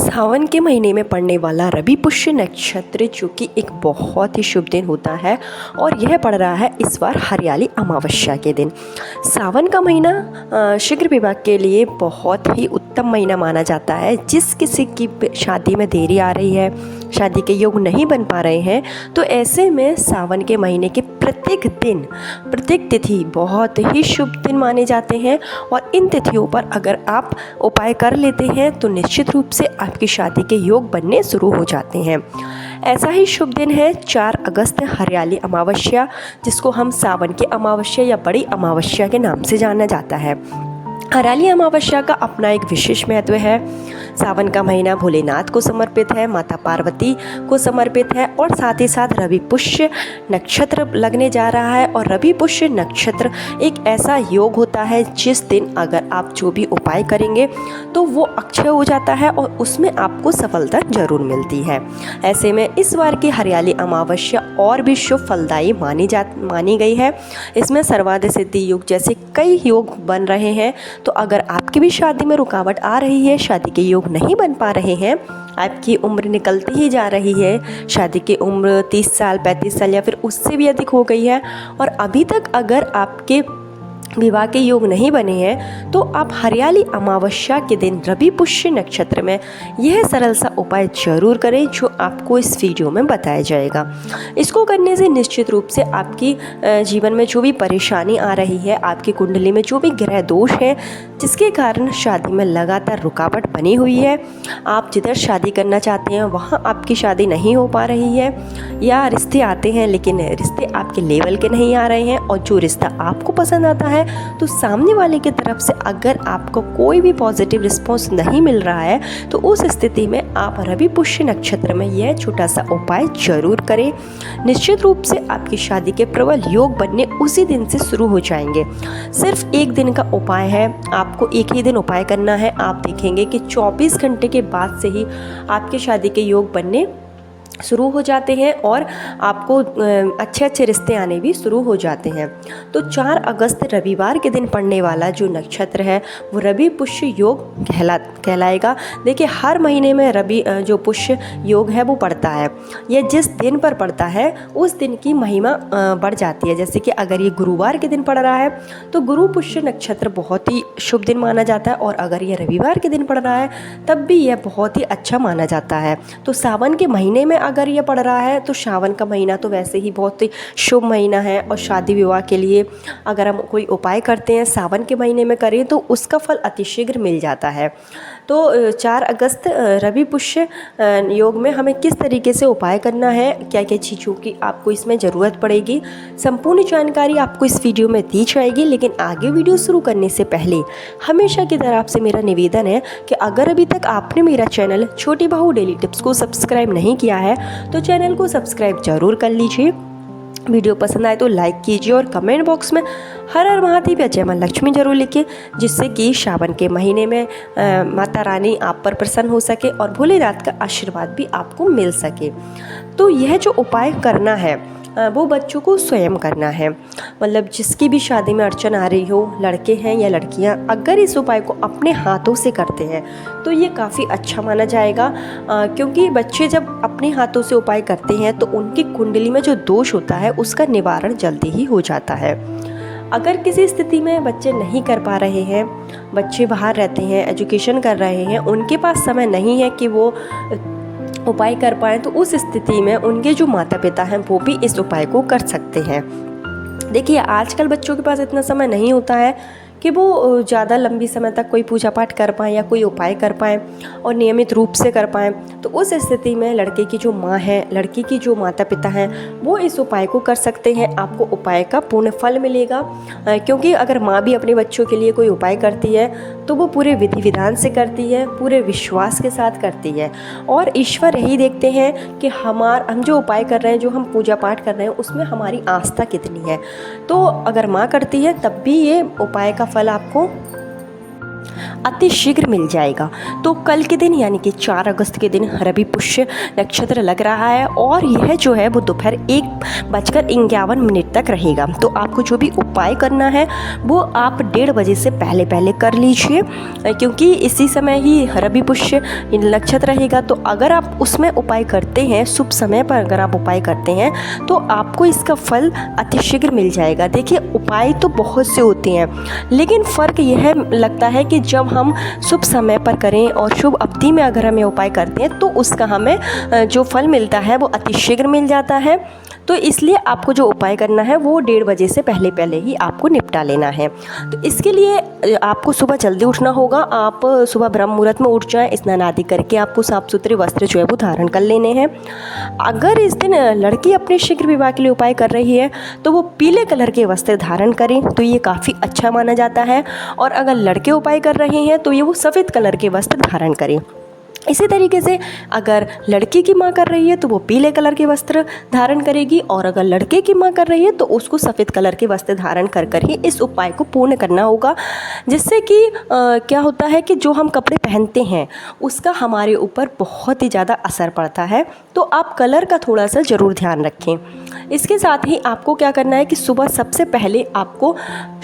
सावन के महीने में पड़ने वाला रवि पुष्य नक्षत्र जो कि एक बहुत ही शुभ दिन होता है और यह पड़ रहा है इस बार हरियाली अमावस्या के दिन। सावन का महीना शीघ्र विवाह के लिए बहुत ही उत्तम महीना माना जाता है। जिस किसी की शादी में देरी आ रही है, शादी के योग नहीं बन पा रहे हैं, तो ऐसे में सावन के महीने के प्रत्येक दिन, प्रत्येक तिथि बहुत ही शुभ दिन माने जाते हैं और इन तिथियों पर अगर आप उपाय कर लेते हैं तो निश्चित रूप से आपकी शादी के योग बनने शुरू हो जाते हैं। ऐसा ही शुभ दिन है 4 अगस्त हरियाली अमावस्या, जिसको हम सावन की अमावस्या या बड़ी अमावस्या के नाम से जाना जाता है। हरियाली अमावस्या का अपना एक विशेष महत्व है। सावन का महीना भोलेनाथ को समर्पित है, माता पार्वती को समर्पित है और साथ ही साथ रवि पुष्य नक्षत्र लगने जा रहा है। और रवि पुष्य नक्षत्र एक ऐसा योग होता है जिस दिन अगर आप जो भी उपाय करेंगे तो वो अक्षय हो जाता है और उसमें आपको सफलता जरूर मिलती है। ऐसे में इस बार की हरियाली अमावस्या और भी शुभ फलदायी मानी गई है। इसमें सर्वाधिक सिद्धि योग जैसे कई योग बन रहे हैं। तो अगर आपकी भी शादी में रुकावट आ रही है, शादी के योग नहीं बन पा रहे हैं, आपकी उम्र निकलती ही जा रही है, शादी की उम्र 30 साल 35 साल या फिर उससे भी अधिक हो गई है और अभी तक अगर आपके विवाह के योग नहीं बने हैं, तो आप हरियाली अमावस्या के दिन रवि पुष्य नक्षत्र में यह सरल सा उपाय जरूर करें जो आपको इस वीडियो में बताया जाएगा। इसको करने से निश्चित रूप से आपकी जीवन में जो भी परेशानी आ रही है, आपकी कुंडली में जो भी ग्रह दोष है जिसके कारण शादी में लगातार रुकावट बनी हुई है, आप जिधर शादी करना चाहते हैं वहाँ आपकी शादी नहीं हो पा रही है, या रिश्ते आते हैं लेकिन रिश्ते आपके लेवल के नहीं आ रहे हैं, और जो रिश्ता आपको पसंद आता है तो सामने वाले की तरफ से अगर आपको कोई भी पॉजिटिव रिस्पॉन्स नहीं मिल रहा है, तो उस स्थिति में आप रवि पुष्य नक्षत्र में यह छोटा सा उपाय जरूर करें। निश्चित रूप से आपकी शादी के प्रबल योग बनने उसी दिन से शुरू हो जाएंगे। सिर्फ एक दिन का उपाय है, आपको एक ही दिन उपाय करना है। आप देखेंगे कि 24 घंटे के बाद से ही आपके शादी के योग बनने शुरू हो जाते हैं और आपको अच्छे अच्छे रिश्ते आने भी शुरू हो जाते हैं। तो 4 अगस्त रविवार के दिन पड़ने वाला जो नक्षत्र है वो रवि पुष्य योग कहलाएगा। देखिए, हर महीने में रवि जो पुष्य योग है वो पड़ता है। यह जिस दिन पर पड़ता है उस दिन की महिमा बढ़ जाती है। जैसे कि अगर ये गुरुवार के दिन पड़ रहा है तो गुरु पुष्य नक्षत्र बहुत ही शुभ दिन माना जाता है, और अगर ये रविवार के दिन पड़ रहा है तब भी यह बहुत ही अच्छा माना जाता है। तो सावन के महीने में अगर ये पड़ रहा है तो सावन का महीना तो वैसे ही बहुत ही शुभ महीना है, और शादी विवाह के लिए अगर हम कोई उपाय करते हैं सावन के महीने में करें तो उसका फल अतिशीघ्र मिल जाता है। तो 4 अगस्त रवि पुष्य योग में हमें किस तरीके से उपाय करना है, क्या क्या चीज़ों की आपको इसमें ज़रूरत पड़ेगी, संपूर्ण जानकारी आपको इस वीडियो में दी जाएगी। लेकिन आगे वीडियो शुरू करने से पहले हमेशा की तरह आपसे मेरा निवेदन है कि अगर अभी तक आपने मेरा चैनल छोटी बहू डेली टिप्स को सब्सक्राइब नहीं किया है तो चैनल को सब्सक्राइब जरूर कर लीजिए। वीडियो पसंद आए तो लाइक कीजिए और कमेंट बॉक्स में हर हर महादेव या जय मां लक्ष्मी जरूर लिखिए, जिससे कि सावन के महीने में माता रानी आप पर प्रसन्न हो सके और भोलेनाथ का आशीर्वाद भी आपको मिल सके। तो यह जो उपाय करना है वो बच्चों को स्वयं करना है। मतलब जिसकी भी शादी में अड़चन आ रही हो, लड़के हैं या लड़कियां, अगर इस उपाय को अपने हाथों से करते हैं तो ये काफ़ी अच्छा माना जाएगा। क्योंकि बच्चे जब अपने हाथों से उपाय करते हैं तो उनकी कुंडली में जो दोष होता है उसका निवारण जल्दी ही हो जाता है। अगर किसी स्थिति में बच्चे नहीं कर पा रहे हैं, बच्चे बाहर रहते हैं, एजुकेशन कर रहे हैं, उनके पास समय नहीं है कि वो उपाय कर पाएँ, तो उस स्थिति में उनके जो माता पिता हैं वो भी इस उपाय को कर सकते हैं। देखिए, आजकल बच्चों के पास इतना समय नहीं होता है कि वो ज़्यादा लंबी समय तक कोई पूजा पाठ कर पाएँ या कोई उपाय कर पाएँ और नियमित रूप से कर पाएँ। तो उस स्थिति में लड़के की जो माँ है, लड़की की जो माता पिता हैं, वो इस उपाय को कर सकते हैं। आपको उपाय का पूर्ण फल मिलेगा, क्योंकि अगर माँ भी अपने बच्चों के लिए कोई उपाय करती है तो वो पूरे विधि विधान से करती है, पूरे विश्वास के साथ करती है, और ईश्वर यही देखते हैं कि हम जो उपाय कर रहे हैं, जो हम पूजा पाठ कर रहे हैं, उसमें हमारी आस्था कितनी है। तो अगर माँ करती है तब भी ये उपाय का फल आपको अतिशीघ्र मिल जाएगा। तो कल के दिन यानी कि 4 अगस्त के दिन रवि पुष्य नक्षत्र लग रहा है और यह जो है वो दोपहर 1:51 तक रहेगा। तो आपको जो भी उपाय करना है वो आप 1:30 बजे से पहले पहले कर लीजिए, क्योंकि इसी समय ही रवि पुष्य नक्षत्र रहेगा। तो अगर आप उसमें उपाय करते हैं, शुभ समय पर अगर आप उपाय करते हैं तो आपको इसका फल अतिशीघ्र मिल जाएगा। देखिए, उपाय तो बहुत से होते हैं, लेकिन फ़र्क यह लगता है कि जब हम शुभ समय पर करें और शुभ अवधि में अगर हमें उपाय करते हैं तो उसका हमें जो फल मिलता है वो अतिशीघ्र मिल जाता है। तो इसलिए आपको जो उपाय करना है वो 1:30 बजे से पहले पहले ही आपको निपटा लेना है। तो इसके लिए आपको सुबह जल्दी उठना होगा। आप सुबह ब्रह्म मुहूर्त में उठ जाएं, स्नान आदि करके आपको साफ सुथरे वस्त्र जो है वो धारण कर लेने हैं। अगर इस दिन लड़की अपने शीघ्र विवाह के लिए उपाय कर रही है तो वो पीले कलर के वस्त्र धारण करें, तो ये काफ़ी अच्छा माना जाता है। और अगर लड़के उपाय कर रहे हैं तो ये वो सफ़ेद कलर के वस्त्र धारण करें। इसी तरीके से अगर लड़की की माँ कर रही है तो वो पीले कलर के वस्त्र धारण करेगी, और अगर लड़के की माँ कर रही है तो उसको सफ़ेद कलर के वस्त्र धारण कर कर ही इस उपाय को पूर्ण करना होगा। जिससे कि क्या होता है कि जो हम कपड़े पहनते हैं उसका हमारे ऊपर बहुत ही ज़्यादा असर पड़ता है। तो आप कलर का थोड़ा सा ज़रूर ध्यान रखें। इसके साथ ही आपको क्या करना है कि सुबह सबसे पहले आपको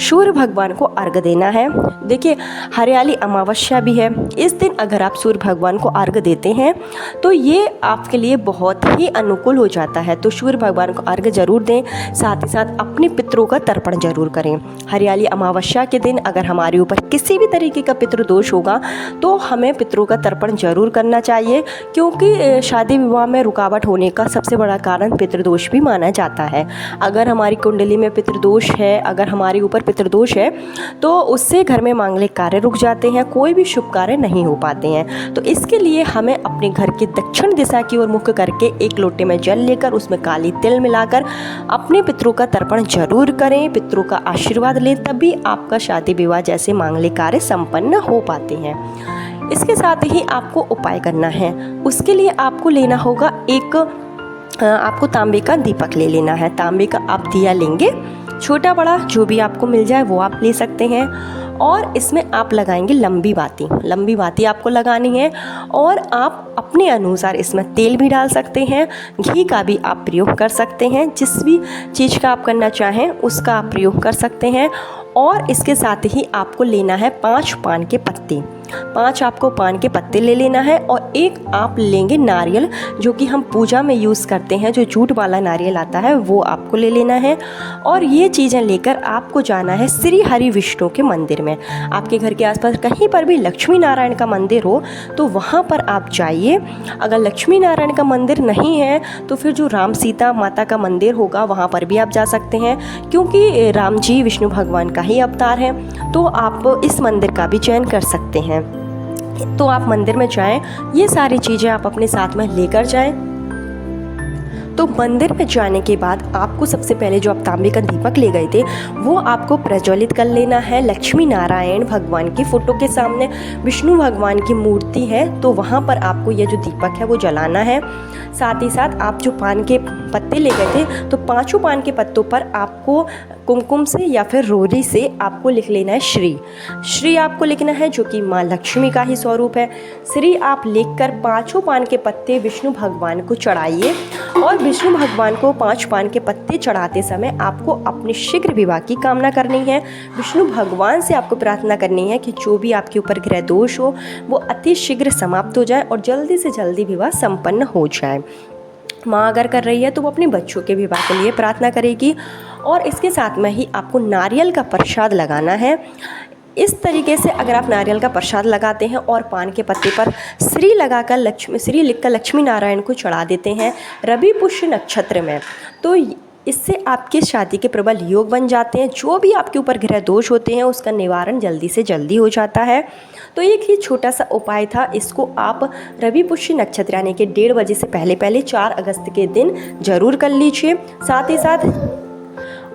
सूर्य भगवान को अर्घ देना है। देखिए, हरियाली अमावस्या भी है। इस दिन अगर आप सूर्य भगवान को अर्घ देते हैं तो ये आपके लिए बहुत ही अनुकूल हो जाता है। तो सूर्य भगवान को अर्घ जरूर दें, साथ ही साथ अपने पितरों का तर्पण जरूर करें। हरियाली अमावस्या के दिन अगर हमारे ऊपर किसी भी तरीके का पितृदोष होगा तो हमें पितरों का तर्पण जरूर करना चाहिए, क्योंकि शादी विवाह में रुकावट होने का सबसे बड़ा कारण पितृदोष भी माना जाता है। अगर हमारी कुंडली में पितृदोष है, अगर हमारे ऊपर पितृदोष है तो उससे घर में मांगलिक कार्य रुक जाते हैं, कोई भी शुभ कार्य नहीं हो पाते हैं। तो इसके लिए हमें अपने घर की दक्षिण दिशा की ओर मुख करके 1 लोटे में जल लेकर उसमें काली तिल मिलाकर अपने पितरों का तर्पण जरूर करें, पितरों का आशीर्वाद लें, तभी आपका शादी विवाह जैसे मांगलिक कार्य संपन्न हो पाते हैं। इसके साथ ही आपको उपाय करना है। उसके लिए आपको लेना होगा आपको तांबे का दीपक ले लेना है। तांबे का आप दिया लेंगे, छोटा बड़ा जो भी आपको मिल जाए वो आप ले सकते हैं, और इसमें आप लगाएंगे लंबी बाती आपको लगानी है। और आप अपने अनुसार इसमें तेल भी डाल सकते हैं, घी का भी आप प्रयोग कर सकते हैं, जिस भी चीज़ का आप करना चाहें उसका आप प्रयोग कर सकते हैं। और इसके साथ ही आपको लेना है 5 पान के पत्ते। 5 आपको पान के पत्ते ले लेना है, और 1 आप लेंगे नारियल, जो कि हम पूजा में यूज़ करते हैं, जो जूट वाला नारियल आता है वो आपको ले लेना है। और ये चीज़ें लेकर आपको जाना है श्री हरि विष्णु के मंदिर में। आपके घर के आसपास कहीं पर भी लक्ष्मी नारायण का मंदिर हो तो वहाँ पर आप जाइए। अगर लक्ष्मी नारायण का मंदिर नहीं है तो फिर जो राम सीता माता का मंदिर होगा वहाँ पर भी आप जा सकते हैं, क्योंकि राम जी विष्णु भगवान का ही अवतार है। तो आप इस मंदिर का भी चयन कर सकते हैं। तो आप मंदिर में जाएं, ये सारी चीज़ें आप अपने साथ में लेकर जाएं। तो मंदिर में जाने के बाद आपको सबसे पहले जो आप तांबे का दीपक ले गए थे वो आपको प्रज्वलित कर लेना है लक्ष्मी नारायण भगवान की फ़ोटो के सामने। विष्णु भगवान की मूर्ति है तो वहाँ पर आपको यह जो दीपक है वो जलाना है। साथ ही साथ आप जो पान के पत्ते ले गए थे तो 5 पान के पत्तों पर आपको कुमकुम से या फिर रोरी से आपको लिख लेना है श्री आपको लिखना है, जो कि माँ लक्ष्मी का ही स्वरूप है। श्री आप लिखकर 5 पान के पत्ते विष्णु भगवान को चढ़ाइए। और विष्णु भगवान को 5 पान के पत्ते चढ़ाते समय आपको अपने शीघ्र विवाह की कामना करनी है। विष्णु भगवान से आपको प्रार्थना करनी है कि जो भी आपके ऊपर ग्रह दोष हो वो अति शीघ्र समाप्त हो जाए और जल्दी से जल्दी विवाह संपन्न हो जाए। माँ अगर कर रही है तो वो अपने बच्चों के विवाह के लिए प्रार्थना करेगी। और इसके साथ में ही आपको नारियल का प्रसाद लगाना है। इस तरीके से अगर आप नारियल का प्रसाद लगाते हैं और पान के पत्ते पर श्री लगाकर श्री लिखकर लक्ष्मी नारायण को चढ़ा देते हैं रवि पुष्य नक्षत्र में, तो इससे आपके शादी के प्रबल योग बन जाते हैं। जो भी आपके ऊपर ग्रह दोष होते हैं उसका निवारण जल्दी से जल्दी हो जाता है। तो एक ही छोटा सा उपाय था, इसको आप रवि पुष्य नक्षत्र यानी कि 1:30 बजे से पहले पहले 4 अगस्त के दिन ज़रूर कर लीजिए। साथ ही साथ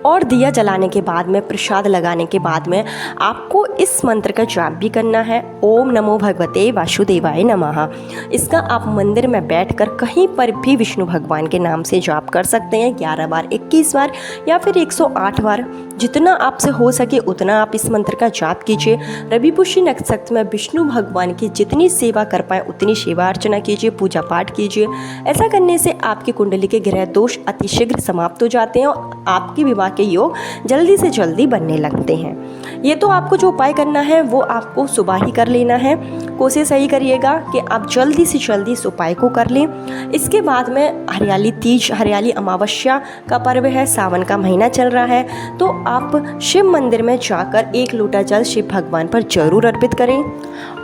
और दिया जलाने के बाद में प्रसाद लगाने के बाद में आपको इस मंत्र का जाप भी करना है, ओम नमो भगवते वासुदेवाय नमः। इसका आप मंदिर में बैठकर कहीं पर भी विष्णु भगवान के नाम से जाप कर सकते हैं 11 बार 21 120 बार या फिर 108 बार, जितना आपसे हो सके उतना आप इस मंत्र का जाप कीजिए। रवि पुष्य नक्षत्र में विष्णु भगवान की जितनी सेवा कर पाए उतनी सेवा अर्चना कीजिए, पूजा पाठ कीजिए। ऐसा करने से आपकी कुंडली के ग्रह दोष अतिशीघ्र समाप्त हो जाते हैं और आपके विवाह के योग जल्दी से जल्दी बनने लगते हैं। ये तो आपको जो उपाय करना है वो आपको सुबह ही कर लेना है। कोशिश यही करिएगा कि आप जल्दी से जल्दी इस उपाय को कर लें। इसके बाद में हरियाली तीज, हरियाली अमावस्या का पर्व है, सावन का महीना चल रहा है, तो आप शिव मंदिर में जाकर 1 लोटा जल शिव भगवान पर जरूर अर्पित करें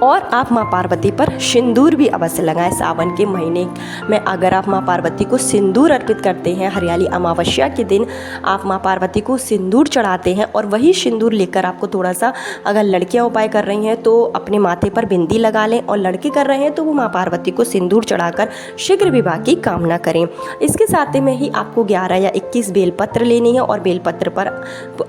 और आप माँ पार्वती पर सिंदूर भी अवश्य लगाएं। सावन के महीने में अगर आप माँ पार्वती को सिंदूर अर्पित करते हैं, हरियाली अमावस्या के दिन आप माँ पार्वती को सिंदूर चढ़ाते हैं और वही सिंदूर लेकर आपको थोड़ा सा, अगर लड़कियां उपाय कर रही हैं तो अपने माथे पर बिंदी लगा लें और लड़के कर रहे हैं तो वो माँ पार्वती को सिंदूर चढ़ाकर शीघ्र विवाह की कामना करें। इसके साथ में ही आपको 11 या 21 बेलपत्र लेनी है और बेलपत्र पर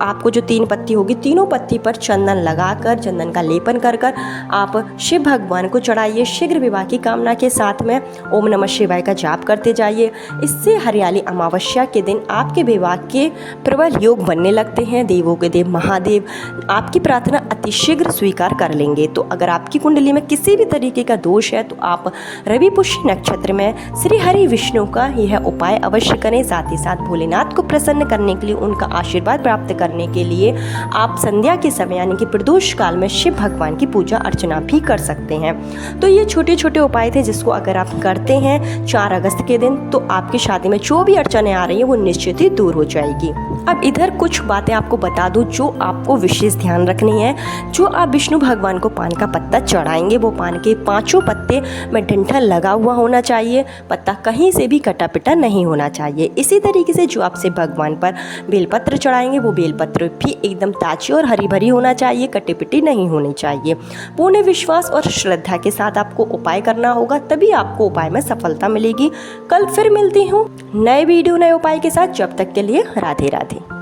आपको जो 3 पत्ती होगी, तीनों पत्ती पर चंदन लगाकर, चंदन का लेपन कर आप शिव भगवान को चढ़ाइए। शीघ्र विवाह की कामना के साथ में ओम नमः शिवाय का जाप करते जाइए। इससे हरियाली अमावस्या के दिन आपके विवाह के प्रबल योग बनने लगते हैं। देवों के देव महादेव आपकी प्रार्थना अतिशीघ्र स्वीकार कर लेंगे। तो अगर आपकी कुंडली में किसी भी तरीके का दोष है तो आप रवि पुष्य नक्षत्र में श्री हरि विष्णु का यह उपाय अवश्य करें। साथ ही साथ भोलेनाथ को प्रसन्न करने के लिए, उनका आशीर्वाद प्राप्त करने के लिए आप संध्या के समय यानी कि प्रदोष काल में शिव भगवान की पूजा अर्चना भी कर सकते हैं। तो ये छोटे छोटे उपाय थे जिसको अगर आप करते हैं 4 अगस्त के दिन तो आपकी शादी में जो भी अड़चनें आ रही हैं वो निश्चित ही दूर हो जाएगी। अब इधर कुछ बातें आपको बता दूं जो आपको विशेष ध्यान रखनी है। जो आप विष्णु भगवान को पान का पत्ता चढ़ाएंगे वो पान के 5 पत्ते में डंठल लगा हुआ होना चाहिए, पत्ता कहीं से भी कटा पिटा नहीं होना चाहिए। इसी तरीके से जो आपसे भगवान पर बेलपत्र चढ़ाएंगे वो बेलपत्र भी एकदम ताजी और हरी भरी होना चाहिए, कटी पिटी नहीं होनी चाहिए। पूर्ण विश्वास और श्रद्धा के साथ आपको उपाय करना होगा, तभी आपको उपाय में सफलता मिलेगी। कल फिर मिलती हूँ नए वीडियो नए उपाय के साथ। जब तक के लिए राधे राधे।